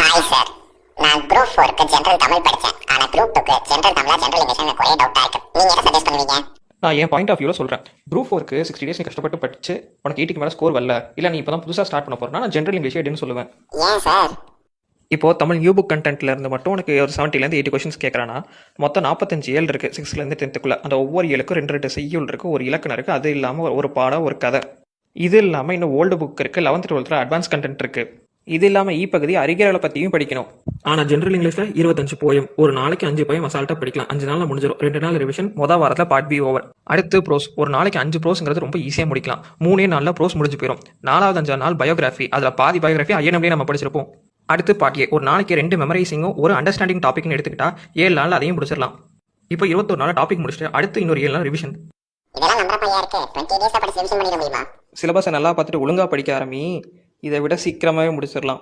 Hi sir, நான் group 4க்கு general Tamil படித்தேன். ஆனால் குரூப் 2க்கு ஜெனரல் தமிழா ஜெனரல் இங்கிலீஷ் எனக்கு ஒரே டவுட்டாக இருக்கு. நீங்கள் என்ன சஜஸ்ட் பண்ணுவீங்க? நான் என் பாயிண்ட் ஆஃப் வியூவில் சொல்கிறேன். குரூப் 4க்கு 60 டேஸ் நீ கஷ்டப்பட்டு படிச்சு உனக்கு 80க்கு மேலே ஸ்கோர் வரல, இல்லை நீ இப்போ தான் புதுசாக ஸ்டார்ட் பண்ண போகிறேன்னா நான் ஜெனரல் இங்கிலீஷ் எடுன்னு சொல்லுவேன். ஏன் சார்? இப்போது தமிழ் நியூ புக் கண்டென்ட்ல இருந்து மட்டும் உனக்கு ஒரு 70லேருந்து 80 கொஸ்டின்ஸ் கேட்குறான்னா மொத்தம் 45 ஏழு இருக்குது 6லேருந்து 10க்குள்ளே. அந்த ஒவ்வொரு ஏழுக்கும் 2 செய்யுள் இருக்குது, ஒரு இலக்கணம் இருக்குது. அது இல்லாமல் ஒரு பாடம், ஒரு கதை. இது இல்லாமல் இன்னும் ஓல்டு புக் இருக்குது, 11th 12th அட்வான்ஸ் கண்டென்ட் இருக்குது. இது இல்லாமல் பகுதி அறிஞர்களை பற்றியும் படிக்கணும். ஆனால் ஜென்ரல் இங்கிலீஷில் 25 போயம், ஒரு நாளைக்கு 5 போயம் அசால்ட்டாக படிக்கலாம். 5 நாளில் முடிஞ்சிடும். 2 நாள் ரிவிஷன், மொதல் வாரத்தில் பார்ட் பி ஓவர். அடுத்து ப்ரோஸ், ஒரு நாளைக்கு 5 ப்ரோஸ்ங்கிறது ரொம்ப ஈஸியாக முடிக்கலாம். 3 நாளில் ப்ரோஸ் முடிஞ்சு போயிடும். 4வது 5 நாள் பயோகிராஃபி, அதில் பாதி பயோகிராஃபி ஐஎன்எம்லேயே நம்ம படிச்சிருப்போம். அடுத்து பார்ட் ஏ, ஒரு நாளைக்கு 2 மெமரைசிங்கும் ஒரு அண்டர்ஸ்டாண்டிங் டாபிக்னு எடுத்துக்கிட்டா 7 நாள் அதையும் முடிச்சிடலாம். இப்போ 21 நாள் டாபிக் முடிச்சுட்டு அடுத்து இன்னொரு 7 நாள் ரிவிஷன். இதெல்லாம் நம்புற பையா இருக்கு. 20 டேஸ் படிச்சு ரிவிஷன் பண்ணிட முடியுமா? சிலபஸை நல்லா பார்த்துட்டு ஒழுங்காக படிக்க ஆரம்பி, இதை விட சீக்கிரமாகவே முடிச்சிடலாம்.